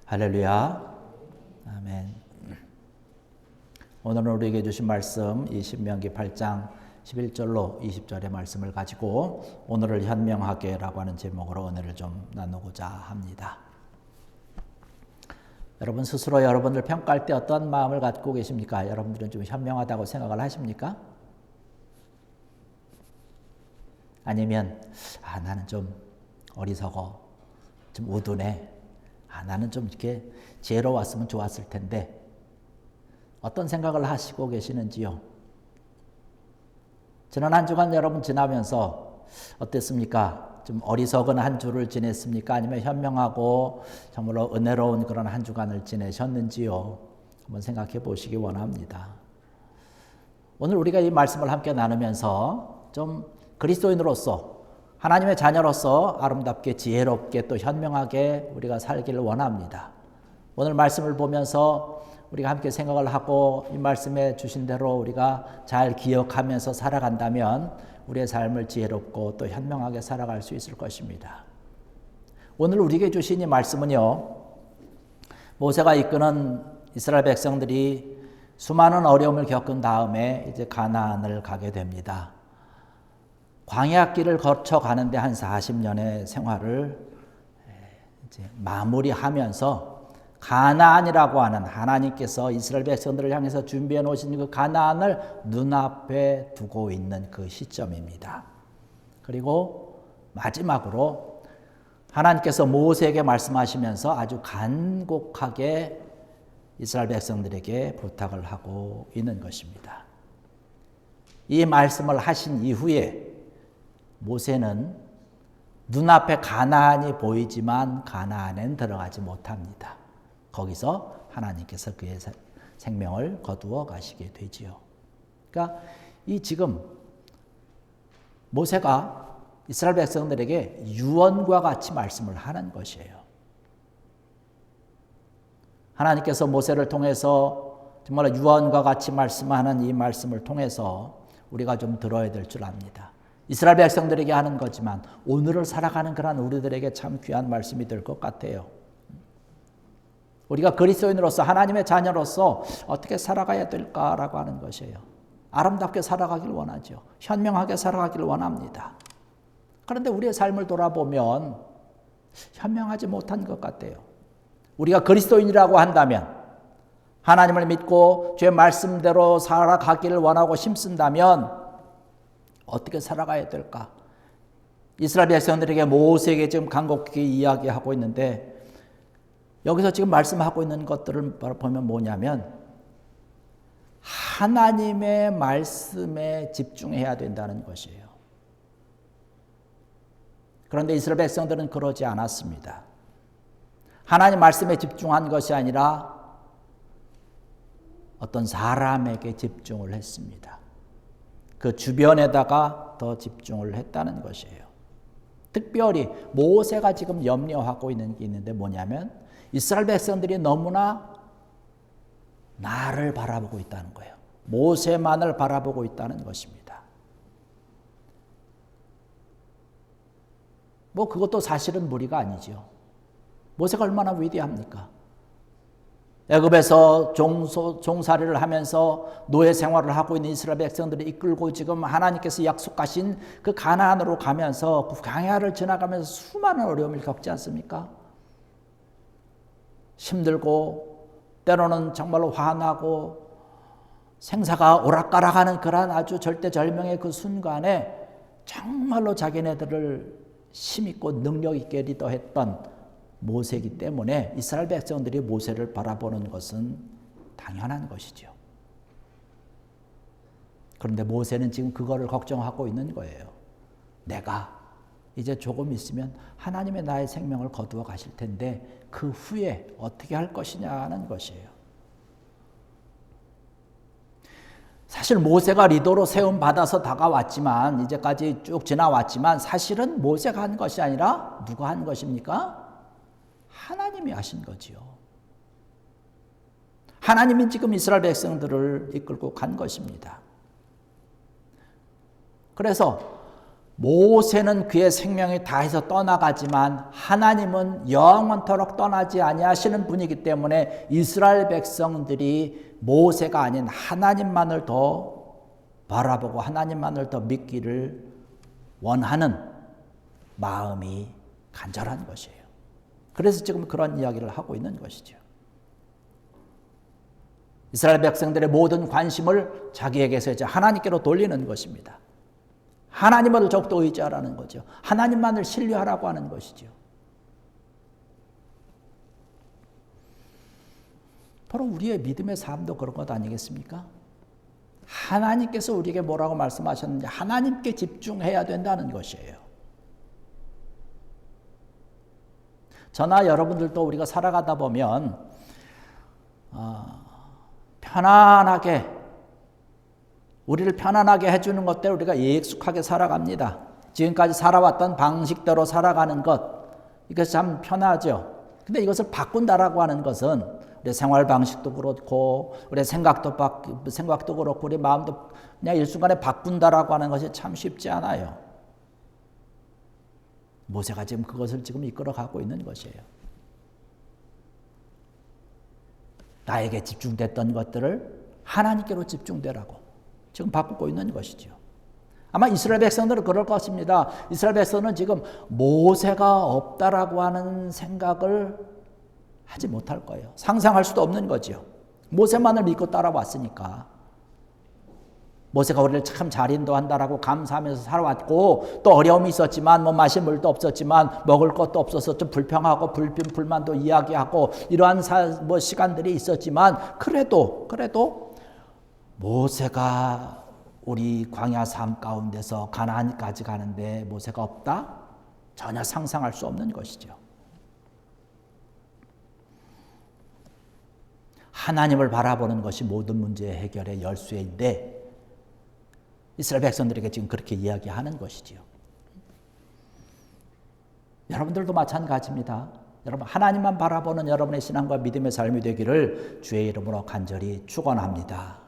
할렐루야. 아멘. 오늘은 우리에게 주신 말씀 이 신명기 8장 11절로 20절의 말씀을 가지고 오늘을 현명하게라고 하는 제목으로 은혜를 좀 나누고자 합니다. 여러분 스스로 여러분들 평가할 때 어떤 마음을 갖고 계십니까? 여러분들은 좀 현명하다고 생각을 하십니까? 아니면 나는 좀 어리석어, 좀 우둔해, 나는 좀 이렇게 지혜로웠으면 좋았을 텐데, 어떤 생각을 하시고 계시는지요? 지난 한 주간 여러분 지나면서 어땠습니까? 좀 어리석은 한 주를 지냈습니까? 아니면 현명하고 정말로 은혜로운 그런 한 주간을 지내셨는지요? 한번 생각해 보시기 원합니다. 오늘 우리가 이 말씀을 함께 나누면서 좀 그리스도인으로서 하나님의 자녀로서 아름답게 지혜롭게 또 현명하게 우리가 살기를 원합니다. 오늘 말씀을 보면서 우리가 함께 생각을 하고 이 말씀에 주신 대로 우리가 잘 기억하면서 살아간다면 우리의 삶을 지혜롭고 또 현명하게 살아갈 수 있을 것입니다. 오늘 우리에게 주신 이 말씀은요, 모세가 이끄는 이스라엘 백성들이 수많은 어려움을 겪은 다음에 이제 가나안을 가게 됩니다. 광야길을 거쳐 가는데 한 40년의 생활을 이제 마무리하면서 가나안이라고 하는 하나님께서 이스라엘 백성들을 향해서 준비해 놓으신 그 가나안을 눈앞에 두고 있는 그 시점입니다. 그리고 마지막으로 하나님께서 모세에게 말씀하시면서 아주 간곡하게 이스라엘 백성들에게 부탁을 하고 있는 것입니다. 이 말씀을 하신 이후에 모세는 눈앞에 가나안이 보이지만 가나안엔 들어가지 못합니다. 거기서 하나님께서 그의 생명을 거두어 가시게 되지요. 그러니까 이 지금 모세가 이스라엘 백성들에게 유언과 같이 말씀을 하는 것이에요. 하나님께서 모세를 통해서 정말 유언과 같이 말씀하는 이 말씀을 통해서 우리가 좀 들어야 될 줄 압니다. 이스라엘 백성들에게 하는 거지만 오늘을 살아가는 그런 우리들에게 참 귀한 말씀이 될 것 같아요. 우리가 그리스도인으로서 하나님의 자녀로서 어떻게 살아가야 될까라고 하는 것이에요. 아름답게 살아가길 원하죠. 현명하게 살아가길 원합니다. 그런데 우리의 삶을 돌아보면 현명하지 못한 것 같아요. 우리가 그리스도인이라고 한다면, 하나님을 믿고 주의 말씀대로 살아가기를 원하고 힘쓴다면 어떻게 살아가야 될까? 이스라엘 백성들에게 모세에게 지금 간곡히 이야기하고 있는데, 여기서 지금 말씀하고 있는 것들을 보면 뭐냐면 하나님의 말씀에 집중해야 된다는 것이에요. 그런데 이스라엘 백성들은 그러지 않았습니다. 하나님 말씀에 집중한 것이 아니라 어떤 사람에게 집중을 했습니다. 그 주변에다가 더 집중을 했다는 것이에요. 특별히 모세가 지금 염려하고 있는 게 있는데 뭐냐면 이스라엘 백성들이 너무나 나를 바라보고 있다는 거예요. 모세만을 바라보고 있다는 것입니다. 뭐 그것도 사실은 무리가 아니죠. 모세가 얼마나 위대합니까? 애굽에서 종살이를 하면서 노예 생활을 하고 있는 이스라엘 백성들을 이끌고 지금 하나님께서 약속하신 그 가나안으로 가면서 그 광야를 지나가면서 수많은 어려움을 겪지 않습니까? 힘들고 때로는 정말로 화나고 생사가 오락가락하는 그러한 아주 절대절명의 그 순간에 정말로 자기네들을 힘있고 능력있게 리더했던 모세이기 때문에 이스라엘 백성들이 모세를 바라보는 것은 당연한 것이죠. 그런데 모세는 지금 그거를 걱정하고 있는 거예요. 내가 이제 조금 있으면 하나님의 나의 생명을 거두어 가실 텐데 그 후에 어떻게 할 것이냐는 것이에요. 사실 모세가 리더로 세움받아서 다가왔지만, 이제까지 쭉 지나왔지만 사실은 모세가 한 것이 아니라 누가 한 것입니까? 하나님이 하신 거지요. 하나님이 지금 이스라엘 백성들을 이끌고 간 것입니다. 그래서 모세는 그의 생명이 다해서 떠나가지만 하나님은 영원토록 떠나지 아니하시는 분이기 때문에 이스라엘 백성들이 모세가 아닌 하나님만을 더 바라보고 하나님만을 더 믿기를 원하는 마음이 간절한 것이에요. 그래서 지금 그런 이야기를 하고 있는 것이죠. 이스라엘 백성들의 모든 관심을 자기에게서 이제 하나님께로 돌리는 것입니다. 하나님을 적도 의지하라는 거죠. 하나님만을 신뢰하라고 하는 것이죠. 바로 우리의 믿음의 삶도 그런 것 아니겠습니까? 하나님께서 우리에게 뭐라고 말씀하셨는지 하나님께 집중해야 된다는 것이에요. 저나 여러분들도 우리가 살아가다 보면 편안하게 우리를 편안하게 해주는 것대로 우리가 익숙하게 살아갑니다. 지금까지 살아왔던 방식대로 살아가는 것, 이것이 참 편하죠. 근데 이것을 바꾼다라고 하는 것은 우리 생활 방식도 그렇고 우리 생각도 그렇고 우리 마음도 그냥 일순간에 바꾼다라고 하는 것이 참 쉽지 않아요. 모세가 지금 그것을 지금 이끌어가고 있는 것이에요. 나에게 집중됐던 것들을 하나님께로 집중되라고 지금 바꾸고 있는 것이죠. 아마 이스라엘 백성들은 그럴 것입니다. 이스라엘 백성은 지금 모세가 없다라고 하는 생각을 하지 못할 거예요. 상상할 수도 없는 거죠. 모세만을 믿고 따라왔으니까. 모세가 우리를 참 잘 인도한다라고 감사하면서 살아왔고 또 어려움이 있었지만 마실 물도 없었지만 먹을 것도 없어서 좀 불평하고 불만도 이야기하고 이러한 시간들이 있었지만 그래도 모세가 우리 광야 삶 가운데서 가나안까지 가는데 모세가 없다? 전혀 상상할 수 없는 것이죠. 하나님을 바라보는 것이 모든 문제의 해결의 열쇠인데 이스라엘 백성들에게 지금 그렇게 이야기하는 것이지요. 여러분들도 마찬가지입니다. 여러분 하나님만 바라보는 여러분의 신앙과 믿음의 삶이 되기를 주의 이름으로 간절히 축원합니다.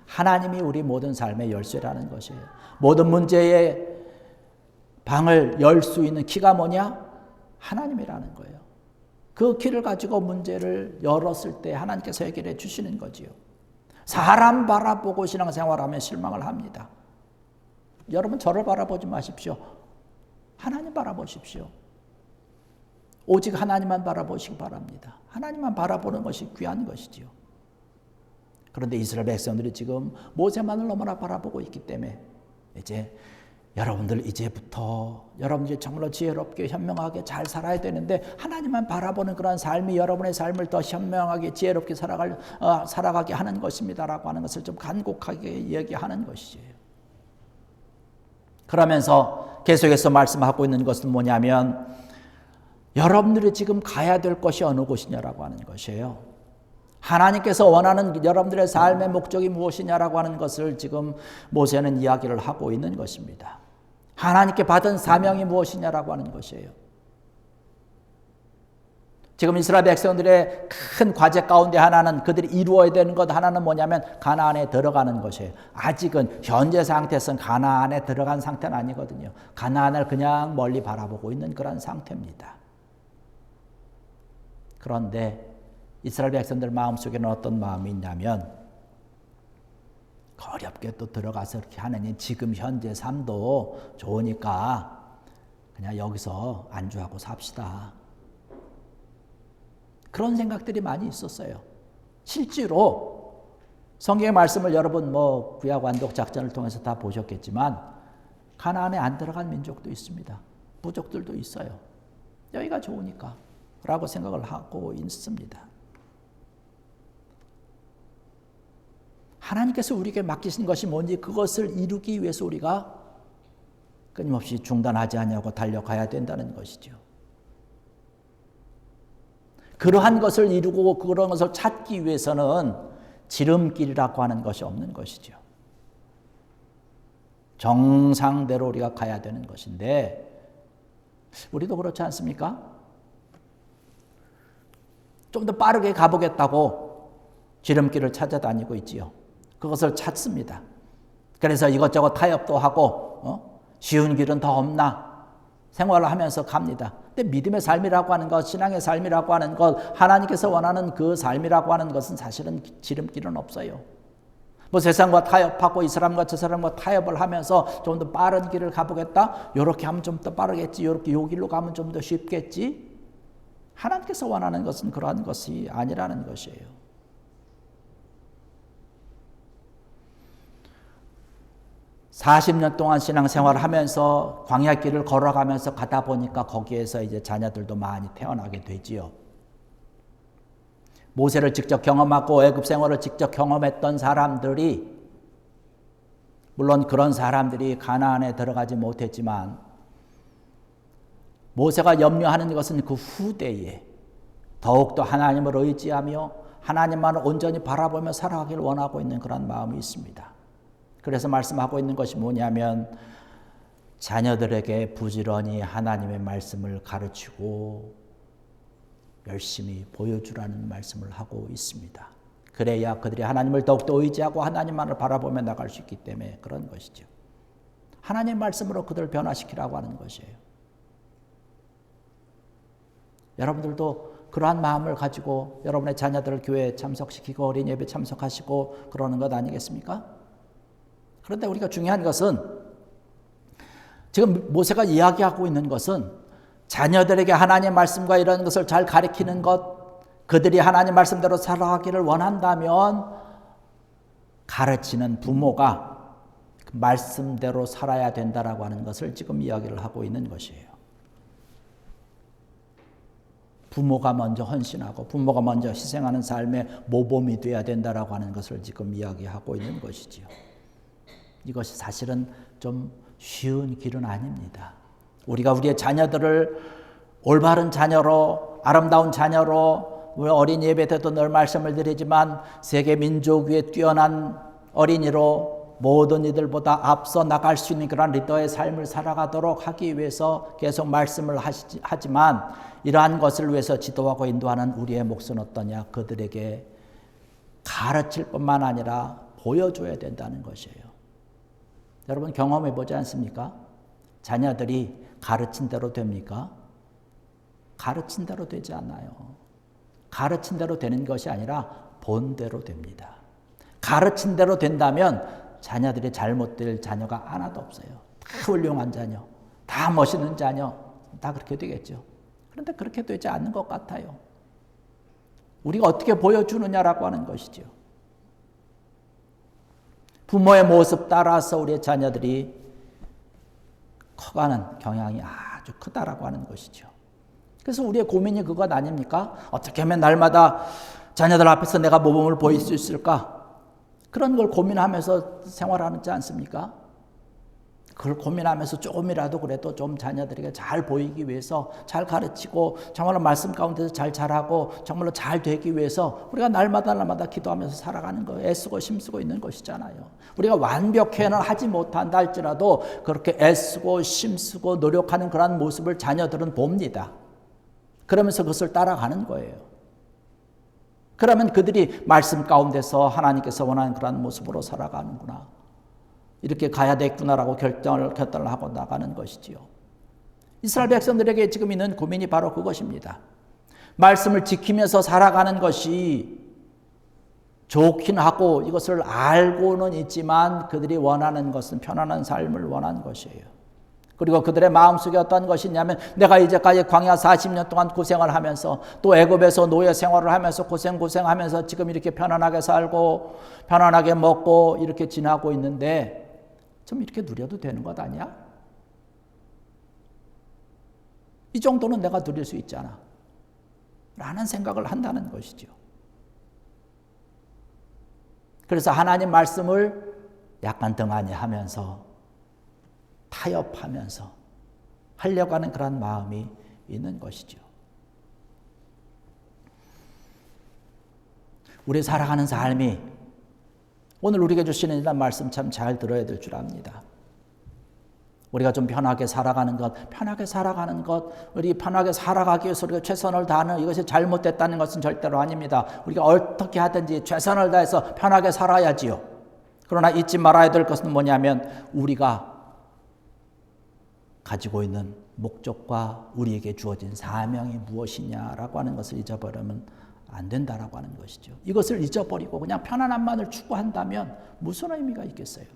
하나님이 우리 모든 삶의 열쇠라는 것이에요. 모든 문제의 방을 열 수 있는 키가 뭐냐? 하나님이라는 거예요. 그 키를 가지고 문제를 열었을 때 하나님께서 해결해 주시는 거지요. 사람 바라보고 신앙생활하면 실망을 합니다. 여러분 저를 바라보지 마십시오. 하나님 바라보십시오. 오직 하나님만 바라보시기 바랍니다. 하나님만 바라보는 것이 귀한 것이지요. 그런데 이스라엘 백성들이 지금 모세만을 너무나 바라보고 있기 때문에 이제 여러분들 이제부터 여러분들이 정말로 지혜롭게 현명하게 잘 살아야 되는데 하나님만 바라보는 그런 삶이 여러분의 삶을 더 현명하게 지혜롭게 살아가게 하는 것입니다라고 하는 것을 좀 간곡하게 얘기하는 것이에요. 그러면서 계속해서 말씀하고 있는 것은 뭐냐면 여러분들이 지금 가야 될 것이 어느 곳이냐라고 하는 것이에요. 하나님께서 원하는 여러분들의 삶의 목적이 무엇이냐라고 하는 것을 지금 모세는 이야기를 하고 있는 것입니다. 하나님께 받은 사명이 무엇이냐라고 하는 것이에요. 지금 이스라엘 백성들의 큰 과제 가운데 하나는 그들이 이루어야 되는 것 하나는 뭐냐면 가나안에 들어가는 것이에요. 아직은 현재 상태에서는 가나안에 들어간 상태는 아니거든요. 가나안을 그냥 멀리 바라보고 있는 그런 상태입니다. 그런데 이스라엘 백성들 마음속에는 어떤 마음이 있냐면 어렵게 또 들어가서 이렇게 하느니 지금 현재 삶도 좋으니까 그냥 여기서 안주하고 삽시다. 그런 생각들이 많이 있었어요. 실제로 성경의 말씀을 여러분 구약 완독 작전을 통해서 다 보셨겠지만 가나안에 안 들어간 민족도 있습니다. 부족들도 있어요. 여기가 좋으니까 라고 생각을 하고 있습니다. 하나님께서 우리에게 맡기신 것이 뭔지 그것을 이루기 위해서 우리가 끊임없이 중단하지 않냐고 달려가야 된다는 것이죠. 그러한 것을 이루고 그런 것을 찾기 위해서는 지름길이라고 하는 것이 없는 것이죠. 정상대로 우리가 가야 되는 것인데 우리도 그렇지 않습니까? 좀 더 빠르게 가보겠다고 지름길을 찾아다니고 있지요. 그것을 찾습니다. 그래서 이것저것 타협도 하고 쉬운 길은 더 없나? 생활을 하면서 갑니다. 근데 믿음의 삶이라고 하는 것, 신앙의 삶이라고 하는 것, 하나님께서 원하는 그 삶이라고 하는 것은 사실은 지름길은 없어요. 뭐 세상과 타협하고 이 사람과 저 사람과 타협을 하면서 좀 더 빠른 길을 가보겠다? 이렇게 하면 좀 더 빠르겠지. 이렇게 요 길로 가면 좀 더 쉽겠지. 하나님께서 원하는 것은 그러한 것이 아니라는 것이에요. (40년) 동안 신앙생활을 하면서 광야길을 걸어가면서 가다 보니까 거기에서 이제 자녀들도 많이 태어나게 되지요. 모세를 직접 경험하고 애굽 생활을 직접 경험했던 사람들이, 물론 그런 사람들이 가나안에 들어가지 못했지만 모세가 염려하는 것은 그 후대에 더욱더 하나님을 의지하며 하나님만을 온전히 바라보며 살아가기를 원하고 있는 그런 마음이 있습니다. 그래서 말씀하고 있는 것이 뭐냐면 자녀들에게 부지런히 하나님의 말씀을 가르치고 열심히 보여주라는 말씀을 하고 있습니다. 그래야 그들이 하나님을 더욱더 의지하고 하나님만을 바라보며 나갈 수 있기 때문에 그런 것이죠. 하나님의 말씀으로 그들을 변화시키라고 하는 것이에요. 여러분들도 그러한 마음을 가지고 여러분의 자녀들을 교회에 참석시키고 어린 예배 참석하시고 그러는 것 아니겠습니까? 그런데 우리가 중요한 것은 지금 모세가 이야기하고 있는 것은 자녀들에게 하나님의 말씀과 이런 것을 잘 가르치는 것, 그들이 하나님 말씀대로 살아가기를 원한다면 가르치는 부모가 그 말씀대로 살아야 된다라고 하는 것을 지금 이야기를 하고 있는 것이에요. 부모가 먼저 헌신하고 부모가 먼저 희생하는 삶의 모범이 되어야 된다라고 하는 것을 지금 이야기하고 있는 것이지요. 이것이 사실은 좀 쉬운 길은 아닙니다. 우리가 우리의 자녀들을 올바른 자녀로, 아름다운 자녀로, 우리 어린 예배 때도 늘 말씀을 드리지만 세계 민족 위에 뛰어난 어린이로 모든 이들보다 앞서 나갈 수 있는 그런 리더의 삶을 살아가도록 하기 위해서 계속 말씀을 하지만 이러한 것을 위해서 지도하고 인도하는 우리의 몫은 어떠냐? 그들에게 가르칠 뿐만 아니라 보여줘야 된다는 것이에요. 여러분 경험해 보지 않습니까? 자녀들이 가르친 대로 됩니까? 가르친 대로 되지 않아요. 가르친 대로 되는 것이 아니라 본대로 됩니다. 가르친 대로 된다면 자녀들이 잘못될 자녀가 하나도 없어요. 다 훌륭한 자녀, 다 멋있는 자녀, 다 그렇게 되겠죠. 그런데 그렇게 되지 않는 것 같아요. 우리가 어떻게 보여주느냐라고 하는 것이죠. 부모의 모습 따라서 우리의 자녀들이 커가는 경향이 아주 크다라고 하는 것이죠. 그래서 우리의 고민이 그것 아닙니까? 어떻게 하면 날마다 자녀들 앞에서 내가 모범을 보일 수 있을까? 그런 걸 고민하면서 생활하지 않습니까? 그걸 고민하면서 조금이라도 그래도 좀 자녀들에게 잘 보이기 위해서 잘 가르치고 정말로 말씀 가운데서 잘 자라고 정말로 잘 되기 위해서 우리가 날마다 기도하면서 살아가는 거예요. 애쓰고 힘쓰고 있는 것이잖아요. 우리가 완벽해는 하지 못한다 할지라도 그렇게 애쓰고 힘쓰고 노력하는 그런 모습을 자녀들은 봅니다. 그러면서 그것을 따라가는 거예요. 그러면 그들이 말씀 가운데서 하나님께서 원하는 그런 모습으로 살아가는구나. 이렇게 가야 되겠구나라고 결단을 하고 나가는 것이지요. 이스라엘 백성들에게 지금 있는 고민이 바로 그것입니다. 말씀을 지키면서 살아가는 것이 좋긴 하고 이것을 알고는 있지만 그들이 원하는 것은 편안한 삶을 원하는 것이에요. 그리고 그들의 마음속에 어떤 것이 있냐면 내가 이제까지 광야 40년 동안 고생을 하면서 또 애굽에서 노예 생활을 하면서 고생하면서 지금 이렇게 편안하게 살고 편안하게 먹고 이렇게 지나고 있는데 좀 이렇게 누려도 되는 것 아니야? 이 정도는 내가 누릴 수 있잖아 라는 생각을 한다는 것이죠. 그래서 하나님 말씀을 약간 등한히 하면서 타협하면서 하려고 하는 그런 마음이 있는 것이죠. 우리 살아가는 삶이 오늘 우리에게 주시는 이런 말씀 참 잘 들어야 될 줄 압니다. 우리가 좀 편하게 살아가는 것, 우리 편하게 살아가기 위해서 우리가 최선을 다하는 이것이 잘못됐다는 것은 절대로 아닙니다. 우리가 어떻게 하든지 최선을 다해서 편하게 살아야지요. 그러나 잊지 말아야 될 것은 뭐냐면 우리가 가지고 있는 목적과 우리에게 주어진 사명이 무엇이냐라고 하는 것을 잊어버리면 안 된다라고 하는 것이죠. 이것을 잊어버리고 그냥 편안함만을 추구한다면 무슨 의미가 있겠어요?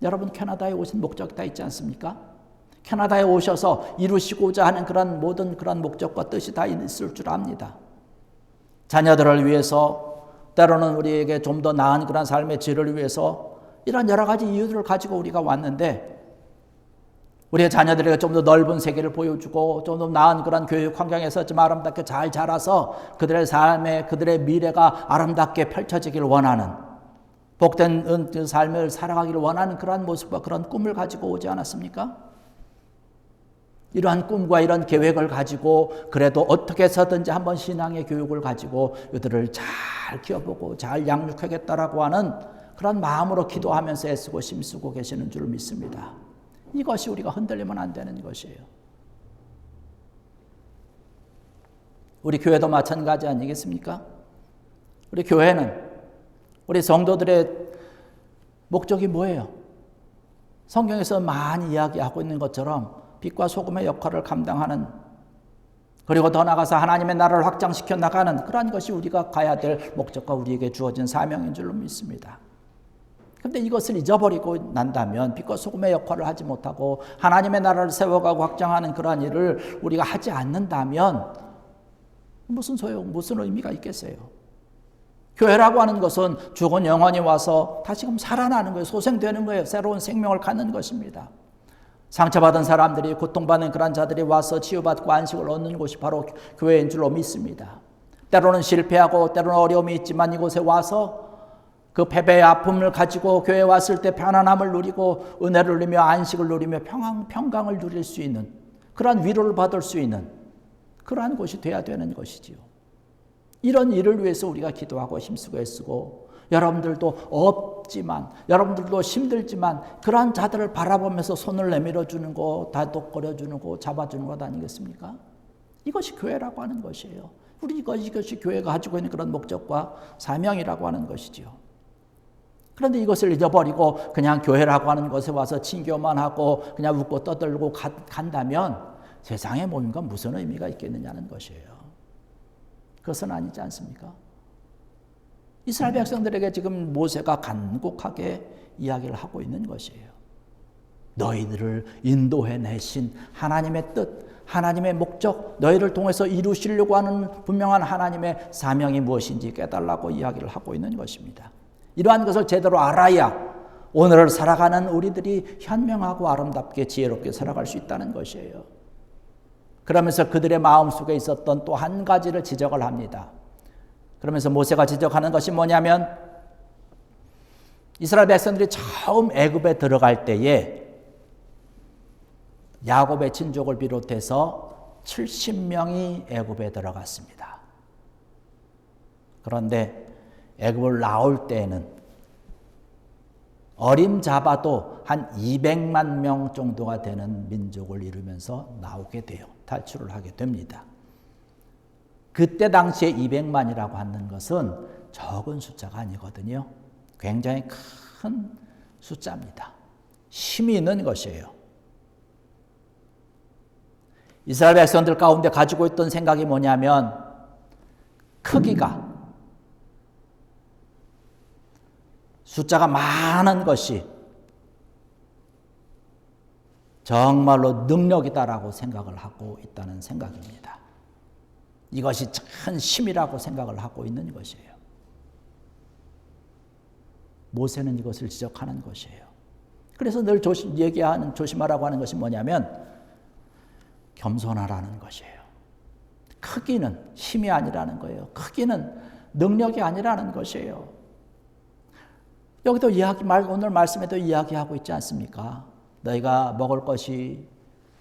여러분, 캐나다에 오신 목적이 다 있지 않습니까? 캐나다에 오셔서 이루시고자 하는 그런 모든 그런 목적과 뜻이 다 있을 줄 압니다. 자녀들을 위해서, 때로는 우리에게 좀 더 나은 그런 삶의 질을 위해서 이런 여러 가지 이유들을 가지고 우리가 왔는데, 우리의 자녀들에게 좀 더 넓은 세계를 보여주고 좀 더 나은 그런 교육 환경에서 좀 아름답게 잘 자라서 그들의 삶의, 그들의 미래가 아름답게 펼쳐지길 원하는, 복된 삶을 살아가기를 원하는 그러한 모습과 그런 꿈을 가지고 오지 않았습니까? 이러한 꿈과 이런 계획을 가지고 그래도 어떻게 해서든지 한번 신앙의 교육을 가지고 이들을 잘 키워보고 잘 양육하겠다라고 하는 그런 마음으로 기도하면서 애쓰고 힘쓰고 계시는 줄 믿습니다. 이것이 우리가 흔들리면 안 되는 것이에요. 우리 교회도 마찬가지 아니겠습니까? 우리 교회는, 우리 성도들의 목적이 뭐예요? 성경에서 많이 이야기하고 있는 것처럼 빛과 소금의 역할을 감당하는, 그리고 더 나아가서 하나님의 나라를 확장시켜 나가는 그러한 것이 우리가 가야 될 목적과 우리에게 주어진 사명인 줄로 믿습니다. 그런데 이것을 잊어버리고 난다면, 빛과 소금의 역할을 하지 못하고 하나님의 나라를 세워가고 확장하는 그러한 일을 우리가 하지 않는다면 무슨 소용, 무슨 의미가 있겠어요? 교회라고 하는 것은 죽은 영혼이 와서 다시금 살아나는 거예요. 소생되는 거예요. 새로운 생명을 갖는 것입니다. 상처받은 사람들이, 고통받는 그런 자들이 와서 치유받고 안식을 얻는 곳이 바로 교회인 줄로 믿습니다. 때로는 실패하고 때로는 어려움이 있지만 이곳에 와서 그 패배의 아픔을 가지고 교회에 왔을 때 편안함을 누리고 은혜를 누리며 안식을 누리며 평강을 누릴 수 있는, 그러한 위로를 받을 수 있는 그러한 곳이 돼야 되는 것이지요. 이런 일을 위해서 우리가 기도하고 힘쓰고 애쓰고, 여러분들도 없지만, 여러분들도 힘들지만 그러한 자들을 바라보면서 손을 내밀어 주는 거, 다독거려 주는 거, 잡아주는 것 아니겠습니까? 이것이 교회라고 하는 것이에요. 이것이 교회가 가지고 있는 그런 목적과 사명이라고 하는 것이지요. 그런데 이것을 잊어버리고 그냥 교회라고 하는 곳에 와서 친교만 하고 그냥 웃고 떠들고 간다면 세상에 뭔가 무슨 의미가 있겠느냐는 것이에요. 그것은 아니지 않습니까? 이스라엘 백성들에게 지금 모세가 간곡하게 이야기를 하고 있는 것이에요. 너희들을 인도해내신 하나님의 뜻, 하나님의 목적, 너희를 통해서 이루시려고 하는 분명한 하나님의 사명이 무엇인지 깨달라고 이야기를 하고 있는 것입니다. 이러한 것을 제대로 알아야 오늘을 살아가는 우리들이 현명하고 아름답게 지혜롭게 살아갈 수 있다는 것이에요. 그러면서 그들의 마음속에 있었던 또 한 가지를 지적을 합니다. 그러면서 모세가 지적하는 것이 뭐냐면, 이스라엘 백성들이 처음 애굽에 들어갈 때에 야곱의 친족을 비롯해서 70명이 애굽에 들어갔습니다. 그런데 애굽을 나올 때에는 어림잡아도 한 200만 명 정도가 되는 민족을 이루면서 나오게 돼요. 탈출을 하게 됩니다. 그때 당시에 200만이라고 하는 것은 적은 숫자가 아니거든요. 굉장히 큰 숫자입니다. 힘이 있는 것이에요. 이스라엘 백성들 가운데 가지고 있던 생각이 뭐냐면, 크기가, 숫자가 많은 것이 정말로 능력이다라고 생각을 하고 있다는 생각입니다. 이것이 큰 힘이라고 생각을 하고 있는 것이에요. 모세는 이것을 지적하는 것이에요. 그래서 늘 조심하라고 하는 것이 뭐냐면, 겸손하라는 것이에요. 크기는 힘이 아니라는 거예요. 크기는 능력이 아니라는 것이에요. 여기도 오늘 말씀에도 이야기하고 있지 않습니까? 너희가 먹을 것이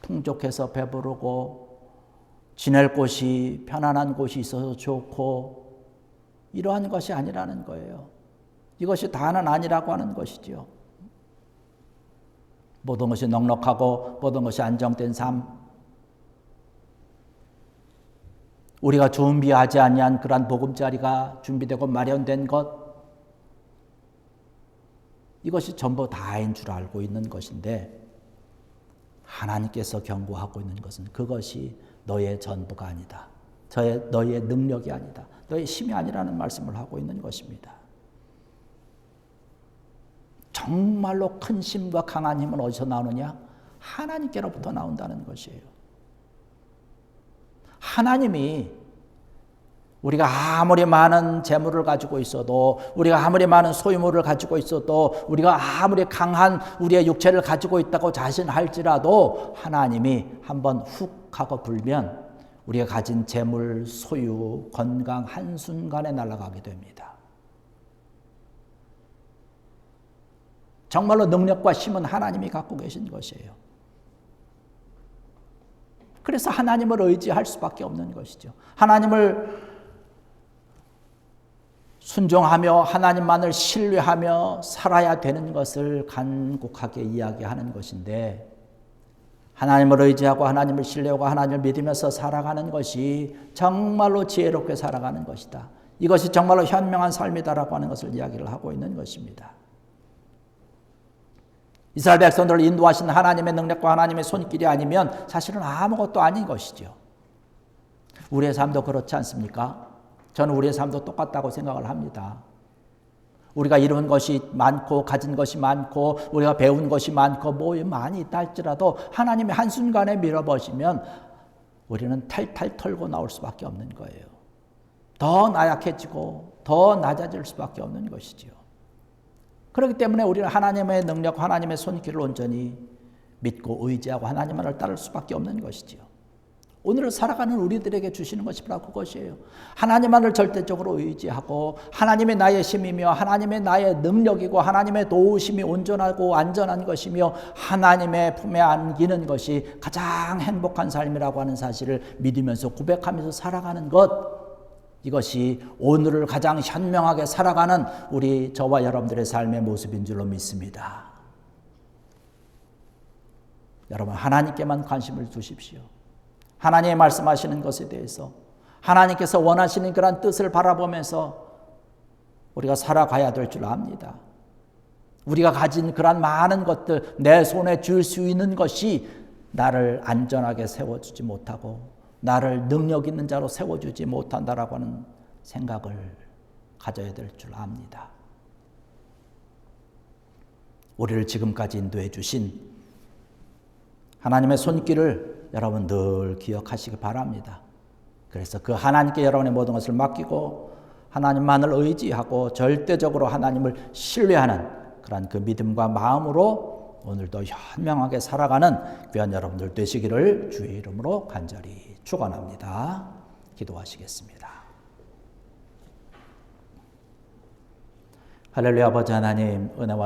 풍족해서 배부르고 지낼 곳이 편안한 곳이 있어서 좋고 이러한 것이 아니라는 거예요. 이것이 다는 아니라고 하는 것이지요. 모든 것이 넉넉하고 모든 것이 안정된 삶, 우리가 준비하지 아니한 그러한 보금자리가 준비되고 마련된 것, 이것이 전부 다인 줄 알고 있는 것인데 하나님께서 경고하고 있는 것은 그것이 너의 전부가 아니다. 너의 능력이 아니다. 너의 힘이 아니라는 말씀을 하고 있는 것입니다. 정말로 큰 힘과 강한 힘은 어디서 나오느냐? 하나님께로부터 나온다는 것이에요. 하나님이 우리가 아무리 많은 재물을 가지고 있어도, 우리가 아무리 많은 소유물을 가지고 있어도, 우리가 아무리 강한 우리의 육체를 가지고 있다고 자신할지라도 하나님이 한번 훅 하고 불면 우리가 가진 재물, 소유, 건강 한순간에 날아가게 됩니다. 정말로 능력과 힘은 하나님이 갖고 계신 것이에요. 그래서 하나님을 의지할 수밖에 없는 것이죠. 하나님을 순종하며 하나님만을 신뢰하며 살아야 되는 것을 간곡하게 이야기하는 것인데, 하나님을 의지하고 하나님을 신뢰하고 하나님을 믿으면서 살아가는 것이 정말로 지혜롭게 살아가는 것이다. 이것이 정말로 현명한 삶이다라고 하는 것을 이야기를 하고 있는 것입니다. 이스라엘 백성들을 인도하신 하나님의 능력과 하나님의 손길이 아니면 사실은 아무것도 아닌 것이죠. 우리의 삶도 그렇지 않습니까? 저는 우리의 삶도 똑같다고 생각을 합니다. 우리가 이룬 것이 많고 가진 것이 많고 우리가 배운 것이 많고 뭐 많이 있다 할지라도 하나님이 한순간에 밀어버리면 우리는 탈탈 털고 나올 수밖에 없는 거예요. 더 나약해지고 더 낮아질 수밖에 없는 것이죠. 그렇기 때문에 우리는 하나님의 능력, 하나님의 손길을 온전히 믿고 의지하고 하나님만을 따를 수밖에 없는 것이지요. 오늘을 살아가는 우리들에게 주시는 것이 바로 그것이에요. 하나님만을 절대적으로 의지하고 하나님의 나의 힘이며 하나님의 나의 능력이고 하나님의 도우심이 온전하고 안전한 것이며 하나님의 품에 안기는 것이 가장 행복한 삶이라고 하는 사실을 믿으면서 고백하면서 살아가는 것, 이것이 오늘을 가장 현명하게 살아가는 우리 저와 여러분들의 삶의 모습인 줄로 믿습니다. 여러분, 하나님께만 관심을 두십시오. 하나님의 말씀하시는 것에 대해서 하나님께서 원하시는 그런 뜻을 바라보면서 우리가 살아가야 될 줄 압니다. 우리가 가진 그런 많은 것들, 내 손에 줄 수 있는 것이 나를 안전하게 세워주지 못하고 나를 능력 있는 자로 세워주지 못한다라고 하는 생각을 가져야 될 줄 압니다. 우리를 지금까지 인도해 주신 하나님의 손길을 여러분 늘 기억하시기 바랍니다. 그래서 그 하나님께 여러분의 모든 것을 맡기고 하나님만을 의지하고 절대적으로 하나님을 신뢰하는 그런 그 믿음과 마음으로 오늘도 현명하게 살아가는 귀한 여러분들 되시기를 주의 이름으로 간절히 축원합니다. 기도하시겠습니다. 할렐루야. 아버지 하나님, 은혜와